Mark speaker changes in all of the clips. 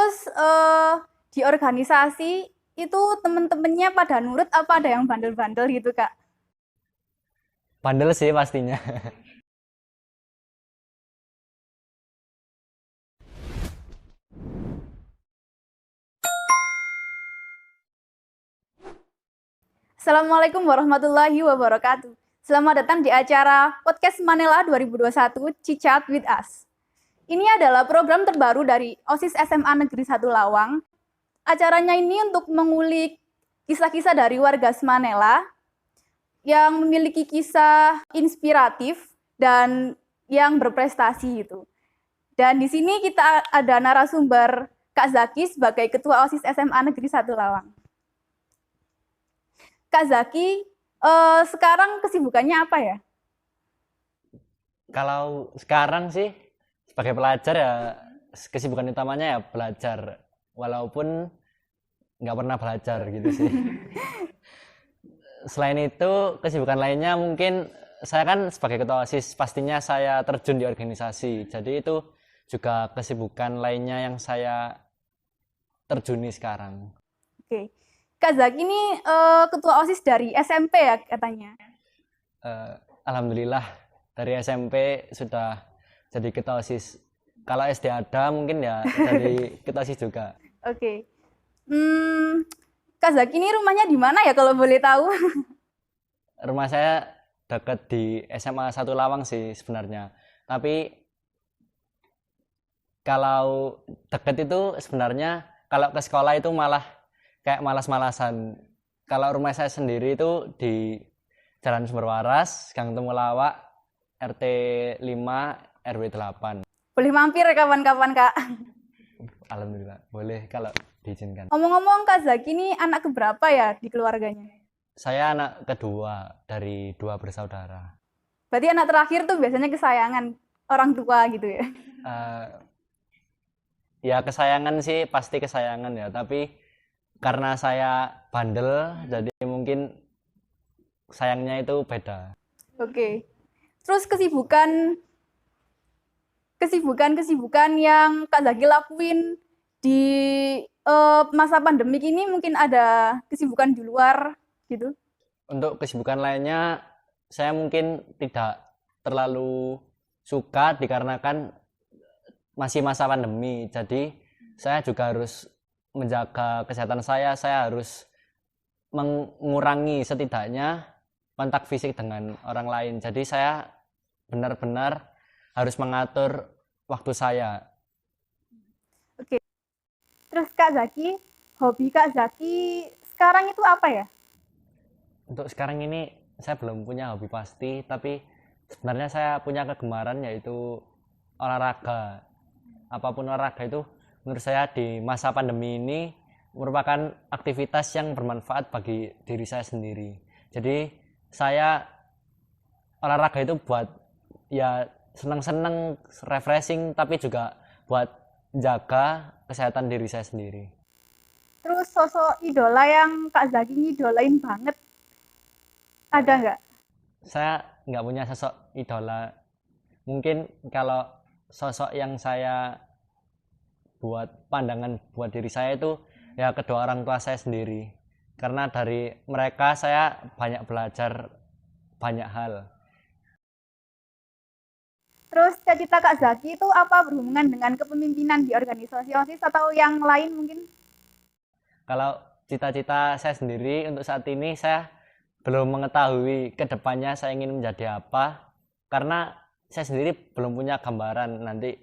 Speaker 1: Terus di organisasi itu temen-temennya pada nurut apa ada yang bandel-bandel gitu Kak?
Speaker 2: Bandel sih pastinya.
Speaker 1: Assalamualaikum warahmatullahi wabarakatuh. Selamat datang di acara Podcast Manela 2021 Cicat with Us. Ini adalah program terbaru dari OSIS SMA Negeri 1 Lawang. Acaranya ini untuk mengulik kisah-kisah dari warga Semanela yang memiliki kisah inspiratif dan yang berprestasi gitu. Dan di sini kita ada narasumber Kak Zaki sebagai Ketua OSIS SMA Negeri 1 Lawang. Kak Zaki, sekarang kesibukannya apa ya?
Speaker 2: Kalau sekarang sih sebagai pelajar ya kesibukan utamanya ya belajar, walaupun nggak pernah belajar gitu sih. Selain itu kesibukan lainnya mungkin saya kan sebagai ketua OSIS pastinya saya terjun di organisasi, jadi itu juga kesibukan lainnya yang saya terjuni sekarang.
Speaker 1: Oke, Kak Zaki ini Ketua OSIS dari SMP ya katanya?
Speaker 2: Eh, Alhamdulillah dari SMP sudah jadi ketua OSIS. Kalau SD ada mungkin ya jadi ketua OSIS juga.
Speaker 1: Oke. Kak Zaki ini rumahnya di mana ya kalau boleh tahu?
Speaker 2: Rumah saya dekat di SMA 1 Lawang sih sebenarnya. Tapi kalau dekat itu sebenarnya kalau ke sekolah itu malah kayak malas-malasan. Kalau rumah saya sendiri itu di Jalan Sumber Waras, Gang Temulawak, RT 5, RW 8.
Speaker 1: Boleh mampir kapan-kapan Kak.
Speaker 2: Alhamdulillah, boleh kalau diizinkan.
Speaker 1: Ngomong-ngomong Kak Zaki ini anak keberapa ya di keluarganya?
Speaker 2: Saya anak kedua dari 2 bersaudara.
Speaker 1: Berarti anak terakhir tuh biasanya kesayangan orang tua gitu ya?
Speaker 2: Eh, Ya kesayangan sih pasti kesayangan ya, tapi karena saya bandel jadi mungkin sayangnya itu beda.
Speaker 1: Oke. Terus kesibukan yang Kak Zaki lakuin di masa pandemik ini mungkin ada kesibukan di luar gitu?
Speaker 2: Untuk kesibukan lainnya saya mungkin tidak terlalu suka dikarenakan masih masa pandemi. Jadi saya juga harus menjaga kesehatan saya harus mengurangi setidaknya kontak fisik dengan orang lain. Jadi saya benar-benar harus mengatur waktu saya.
Speaker 1: Oke. Terus Kak Zaki, hobi Kak Zaki sekarang itu apa ya?
Speaker 2: Untuk sekarang ini saya belum punya hobi pasti, tapi sebenarnya saya punya kegemaran yaitu olahraga. Apapun olahraga itu menurut saya di masa pandemi ini merupakan aktivitas yang bermanfaat bagi diri saya sendiri. Jadi saya olahraga itu buat ya senang-senang, refreshing, tapi juga buat jaga kesehatan diri saya sendiri.
Speaker 1: Terus sosok idola yang Kak Zaki ngidolain banget ada nggak?
Speaker 2: Saya nggak punya sosok idola. Mungkin kalau sosok yang saya buat pandangan buat diri saya itu ya kedua orang tua saya sendiri, karena dari mereka saya banyak belajar banyak hal.
Speaker 1: Terus cita-cita Kak Zaki itu apa berhubungan dengan kepemimpinan di organisasi OSIS atau yang lain mungkin?
Speaker 2: Kalau cita-cita saya sendiri untuk saat ini saya belum mengetahui kedepannya saya ingin menjadi apa, karena saya sendiri belum punya gambaran nanti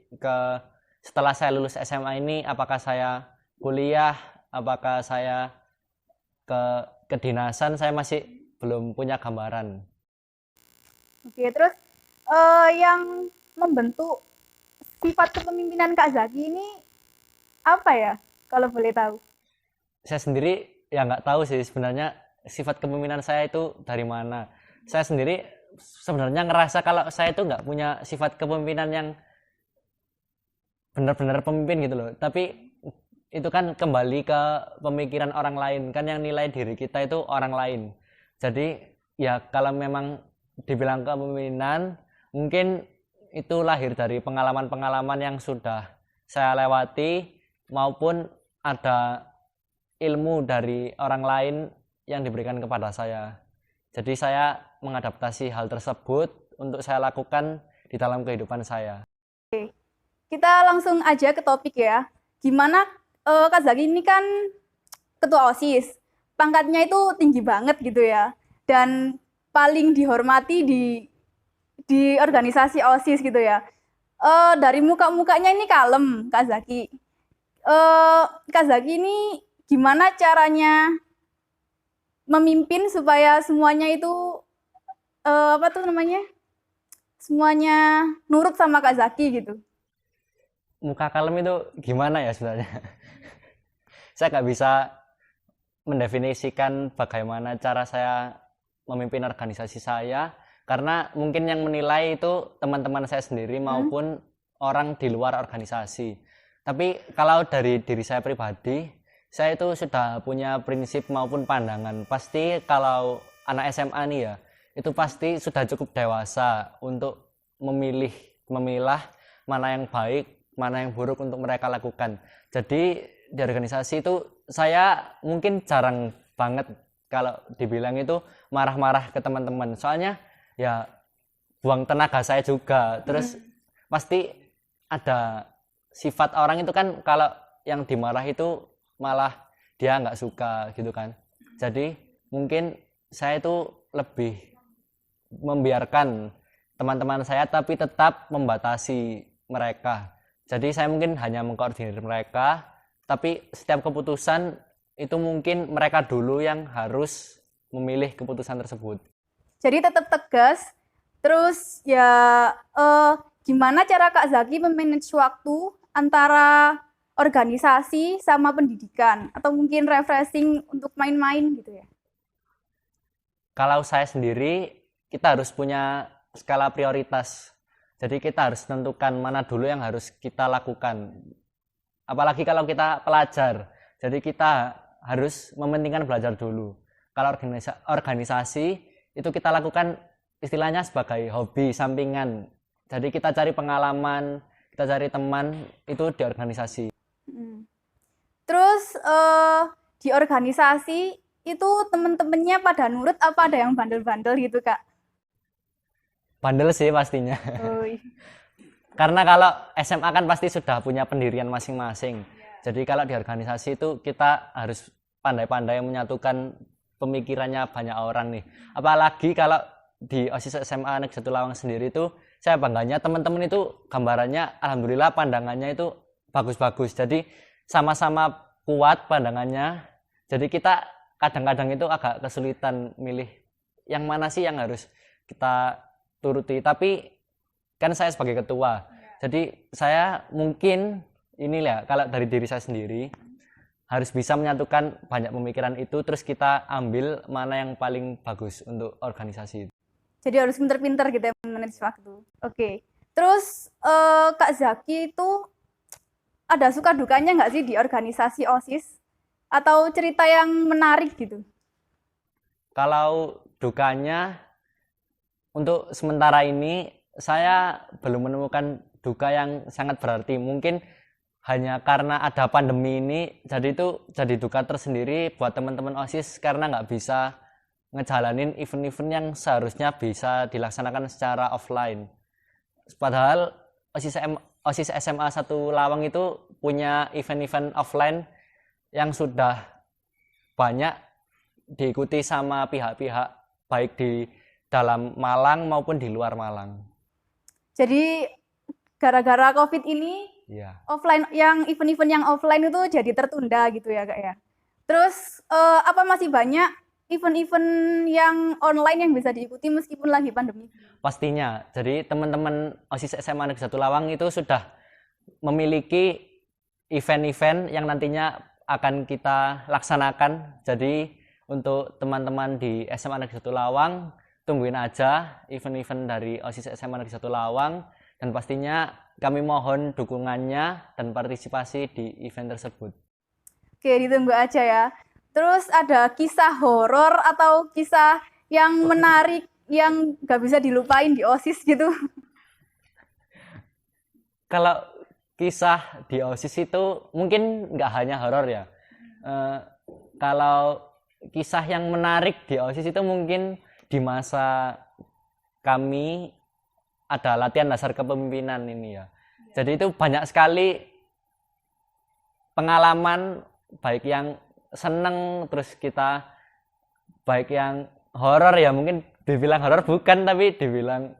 Speaker 2: setelah saya lulus SMA ini apakah saya kuliah, apakah saya ke kedinasan, saya masih belum punya gambaran.
Speaker 1: Oke, terus yang membentuk sifat kepemimpinan Kak Zaki ini apa ya kalau boleh tahu?
Speaker 2: Saya sendiri ya nggak tahu sih sebenarnya sifat kepemimpinan saya itu dari mana. Saya sendiri sebenarnya ngerasa kalau saya itu nggak punya sifat kepemimpinan yang benar-benar pemimpin gitu loh. Tapi itu kan kembali ke pemikiran orang lain, kan yang nilai diri kita itu orang lain. Jadi ya kalau memang dibilang kepemimpinan, mungkin itu lahir dari pengalaman-pengalaman yang sudah saya lewati maupun ada ilmu dari orang lain yang diberikan kepada saya. Jadi saya mengadaptasi hal tersebut untuk saya lakukan di dalam kehidupan saya.
Speaker 1: Kita langsung aja ke topik ya. Gimana Kak Zaki ini kan ketua OSIS. Pangkatnya itu tinggi banget gitu ya. Dan paling dihormati di organisasi OSIS gitu ya. Dari muka-mukanya ini kalem Kak Zaki. Kak Zaki ini gimana caranya memimpin supaya semuanya itu semuanya nurut sama Kak Zaki gitu.
Speaker 2: Muka kalem itu gimana ya sebenarnya? Saya nggak bisa mendefinisikan bagaimana cara saya memimpin organisasi saya, karena mungkin yang menilai itu teman-teman saya sendiri maupun orang di luar organisasi. Tapi kalau dari diri saya pribadi, saya itu sudah punya prinsip maupun pandangan. Pasti kalau anak SMA nih ya, itu pasti sudah cukup dewasa untuk memilah mana yang baik, mana yang buruk untuk mereka lakukan. Jadi di organisasi itu saya mungkin jarang banget kalau dibilang itu marah-marah ke teman-teman. Soalnya ya buang tenaga saya juga. Terus pasti ada sifat orang itu kan, kalau yang dimarah itu malah dia nggak suka gitu kan. Jadi mungkin saya itu lebih membiarkan teman-teman saya tapi tetap membatasi mereka. Jadi saya mungkin hanya mengkoordinir mereka, tapi setiap keputusan itu mungkin mereka dulu yang harus memilih keputusan tersebut.
Speaker 1: Jadi tetap tegas. Terus ya gimana cara Kak Zaki memanage waktu antara organisasi sama pendidikan, atau mungkin refreshing untuk main-main gitu ya?
Speaker 2: Kalau saya sendiri, kita harus punya skala prioritas. Jadi kita harus tentukan mana dulu yang harus kita lakukan. Apalagi kalau kita pelajar. Jadi kita harus mementingkan belajar dulu. Kalau organisasi itu kita lakukan istilahnya sebagai hobi sampingan. Jadi kita cari pengalaman, kita cari teman itu di organisasi.
Speaker 1: Terus di organisasi itu temen-temennya pada nurut apa ada yang bandel-bandel gitu Kak?
Speaker 2: Bandel sih pastinya.
Speaker 1: Oh,
Speaker 2: Karena kalau SMA kan pasti sudah punya pendirian masing-masing. Jadi kalau di organisasi itu kita harus pandai-pandai menyatukan pemikirannya banyak orang nih. Apalagi kalau di OSIS SMA Negeri 1 Lawang sendiri itu saya bangganya teman-teman itu gambarannya alhamdulillah pandangannya itu bagus-bagus. Jadi sama-sama kuat pandangannya. Jadi kita kadang-kadang itu agak kesulitan milih yang mana sih yang harus kita turuti. Tapi kan saya sebagai ketua, jadi saya mungkin inilah kalau dari diri saya sendiri harus bisa menyatukan banyak pemikiran itu, terus kita ambil mana yang paling bagus untuk organisasi itu.
Speaker 1: Jadi harus pinter-pinter gitu ya manage waktu. Oke. Terus Kak Zaki itu ada suka dukanya nggak sih di organisasi OSIS? Atau cerita yang menarik gitu?
Speaker 2: Kalau dukanya, untuk sementara ini saya belum menemukan duka yang sangat berarti. Mungkin hanya karena ada pandemi ini, jadi itu jadi duka tersendiri buat teman-teman OSIS karena nggak bisa ngejalanin event-event yang seharusnya bisa dilaksanakan secara offline. Padahal OSIS SMA 1 Lawang itu punya event-event offline yang sudah banyak diikuti sama pihak-pihak baik di dalam Malang maupun di luar Malang.
Speaker 1: Jadi gara-gara COVID ini offline, yang event-event yang offline itu jadi tertunda gitu ya Kak ya. Terus apa masih banyak event-event yang online yang bisa diikuti meskipun lagi pandemi?
Speaker 2: Pastinya. Jadi teman-teman OSIS SMA Negeri 1 Lawang itu sudah memiliki event-event yang nantinya akan kita laksanakan. Jadi untuk teman-teman di SMA Negeri 1 Lawang, tungguin aja event-event dari OSIS SMA Negeri 1 Lawang, dan pastinya kami mohon dukungannya dan partisipasi di event tersebut.
Speaker 1: Oke, ditunggu aja ya. Terus ada kisah horor atau kisah yang menarik yang gak bisa dilupain di OSIS gitu?
Speaker 2: Kalau kisah di OSIS itu mungkin nggak hanya horor ya. Kalau kisah yang menarik di OSIS itu mungkin di masa kami ada latihan dasar kepemimpinan ini ya. Jadi itu banyak sekali pengalaman, baik yang seneng, terus kita baik yang horor ya, mungkin dibilang horor bukan, tapi dibilang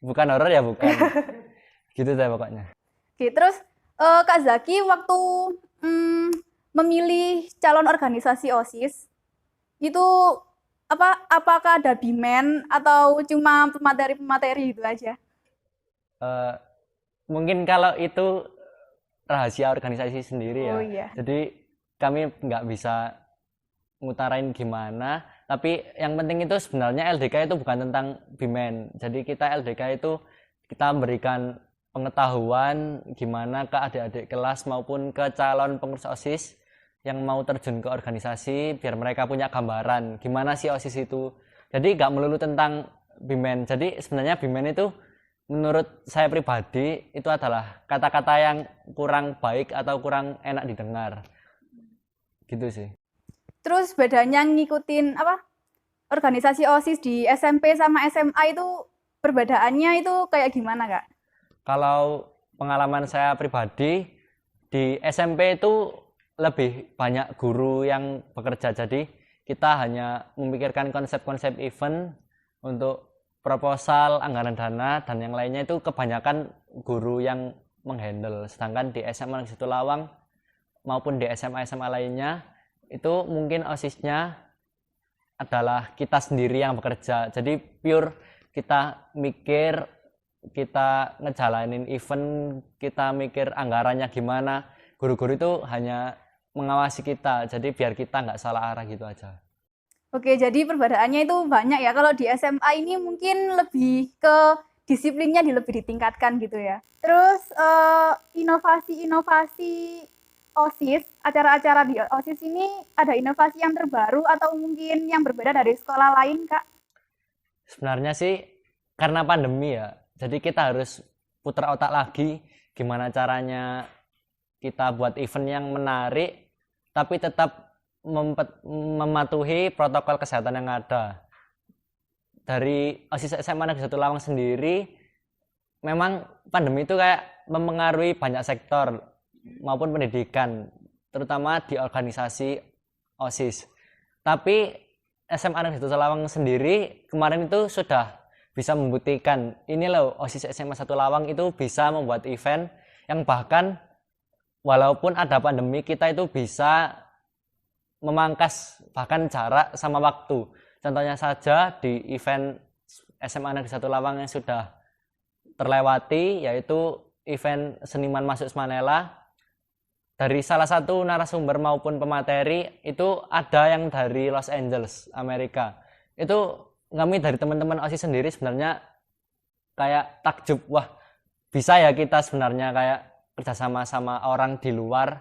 Speaker 2: bukan horor ya bukan. Gitu deh pokoknya.
Speaker 1: Oke, terus Kak Zaki waktu memilih calon organisasi OSIS itu apakah ada bimen atau cuma pemateri gitu aja?
Speaker 2: Mungkin kalau itu rahasia organisasi sendiri ya.
Speaker 1: Oh iya.
Speaker 2: Jadi kami nggak bisa ngutarain gimana, tapi yang penting itu sebenarnya LDK itu bukan tentang bimen. Jadi kita LDK itu kita berikan pengetahuan gimana ke adik-adik kelas maupun ke calon pengurus OSIS yang mau terjun ke organisasi, biar mereka punya gambaran gimana sih OSIS itu. Jadi nggak melulu tentang bimen. Jadi sebenarnya bimen itu menurut saya pribadi itu adalah kata-kata yang kurang baik atau kurang enak didengar. Gitu sih.
Speaker 1: Terus bedanya ngikutin organisasi OSIS di SMP sama SMA itu perbedaannya itu kayak gimana, Kak?
Speaker 2: Kalau pengalaman saya pribadi di SMP itu lebih banyak guru yang bekerja, jadi kita hanya memikirkan konsep-konsep event untuk proposal, anggaran dana, dan yang lainnya itu kebanyakan guru yang menghandle. Sedangkan di SMA Negeri 1 Lawang maupun di SMA-SMA lainnya itu mungkin OSIS-nya adalah kita sendiri yang bekerja. Jadi pure kita mikir, kita ngejalanin event, kita mikir anggarannya gimana. Guru-guru itu hanya mengawasi kita, jadi biar kita nggak salah arah gitu aja.
Speaker 1: Oke, jadi perbedaannya itu banyak ya. Kalau di SMA ini mungkin lebih ke disiplinnya lebih ditingkatkan gitu ya. Terus inovasi-inovasi OSIS, acara-acara di OSIS ini ada inovasi yang terbaru atau mungkin yang berbeda dari sekolah lain, Kak?
Speaker 2: Sebenarnya sih karena pandemi ya, jadi kita harus putar otak lagi gimana caranya kita buat event yang menarik tapi tetap mematuhi protokol kesehatan yang ada. Dari OSIS SMA Negeri 1 Lawang sendiri, memang pandemi itu kayak mempengaruhi banyak sektor maupun pendidikan, terutama di organisasi OSIS. Tapi SMA Negeri 1 Lawang sendiri kemarin itu sudah bisa membuktikan, ini loh OSIS SMA 1 Lawang itu bisa membuat event yang bahkan walaupun ada pandemi kita itu bisa memangkas bahkan jarak sama waktu. Contohnya saja di event SMA Negeri 1 Lawang yang sudah terlewati, yaitu event Seniman Masuk Semanela. Dari salah satu narasumber maupun pemateri itu ada yang dari Los Angeles, Amerika. Itu kami dari teman-teman OSIS sendiri sebenarnya kayak takjub, wah bisa ya kita sebenarnya kayak kerjasama sama orang di luar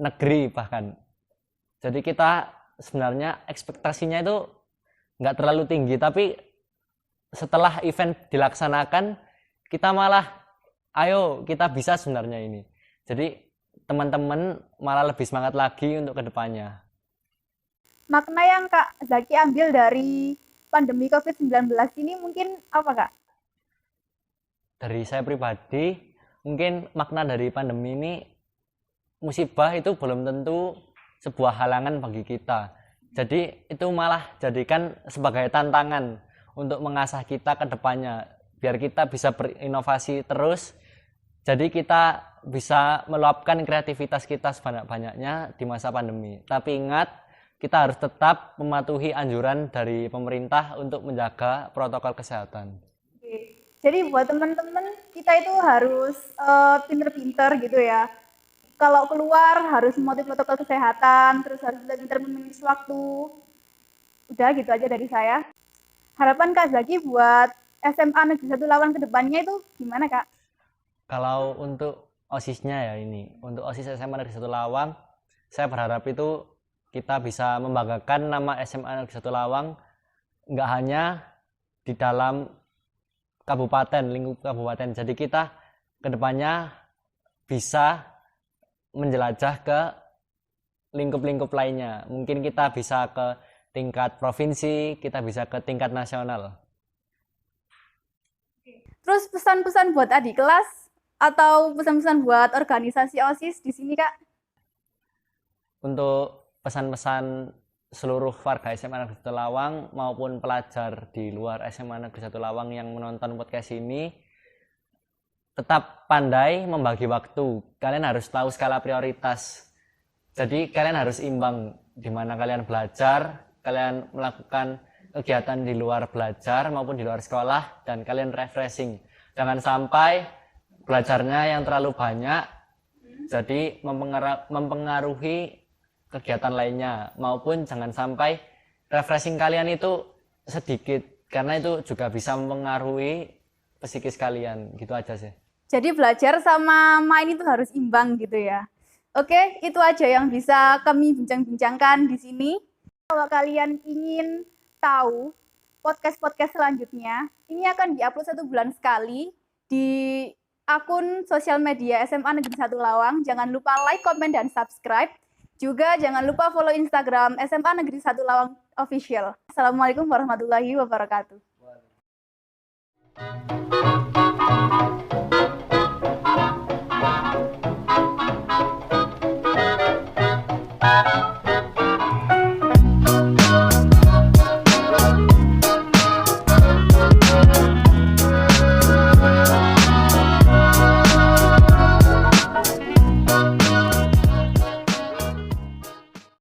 Speaker 2: negeri bahkan. Jadi kita sebenarnya ekspektasinya itu nggak terlalu tinggi, tapi setelah event dilaksanakan kita malah ayo kita bisa sebenarnya ini. Jadi teman-teman malah lebih semangat lagi untuk kedepannya.
Speaker 1: Makna yang Kak Zaki ambil dari pandemi COVID-19 ini mungkin apa, Kak?
Speaker 2: Dari saya pribadi, mungkin makna dari pandemi ini, musibah itu belum tentu sebuah halangan bagi kita. Jadi itu malah jadikan sebagai tantangan untuk mengasah kita ke depannya, biar kita bisa berinovasi terus. Jadi kita bisa meluapkan kreativitas kita sebanyak-banyaknya di masa pandemi. Tapi ingat, kita harus tetap mematuhi anjuran dari pemerintah untuk menjaga protokol kesehatan.
Speaker 1: Oke. Jadi buat teman-teman, kita itu harus pinter-pinter gitu ya. Kalau keluar harus mematuhi protokol kesehatan, terus harus pinter memanage waktu. Udah gitu aja dari saya. Harapan Kak Zaki buat SMA Negeri 1 Lawang ke depannya itu gimana, Kak?
Speaker 2: Kalau untuk OSIS-nya ya ini, untuk OSIS SMA Negeri 1 Lawang, saya berharap itu kita bisa membanggakan nama SMA Negeri 1 Lawang nggak hanya di dalam kabupaten, lingkup kabupaten. Jadi kita kedepannya bisa menjelajah ke lingkup-lingkup lainnya. Mungkin kita bisa ke tingkat provinsi, kita bisa ke tingkat nasional.
Speaker 1: Terus pesan-pesan buat adik kelas atau pesan-pesan buat organisasi OSIS di sini, Kak?
Speaker 2: Untuk pesan-pesan seluruh warga SMA Negeri 1 Lawang maupun pelajar di luar SMA Negeri 1 Lawang yang menonton podcast ini, tetap pandai membagi waktu. Kalian harus tahu skala prioritas. Jadi kalian harus imbang di mana kalian belajar, kalian melakukan kegiatan di luar belajar maupun di luar sekolah, dan kalian refreshing. Jangan sampai belajarnya yang terlalu banyak jadi mempengaruhi kegiatan lainnya, maupun jangan sampai refreshing kalian itu sedikit, karena itu juga bisa mempengaruhi psikis kalian. Gitu aja sih.
Speaker 1: Jadi belajar sama main itu harus imbang gitu ya. Oke, itu aja yang bisa kami bincang-bincangkan di sini. Kalau kalian ingin tahu podcast-podcast selanjutnya, ini akan diupload 1 bulan sekali di akun sosial media SMA Negeri 1 Lawang. Jangan lupa like, komen, dan subscribe. Juga jangan lupa follow Instagram SMA Negeri 1 Lawang Official. Assalamualaikum warahmatullahi wabarakatuh.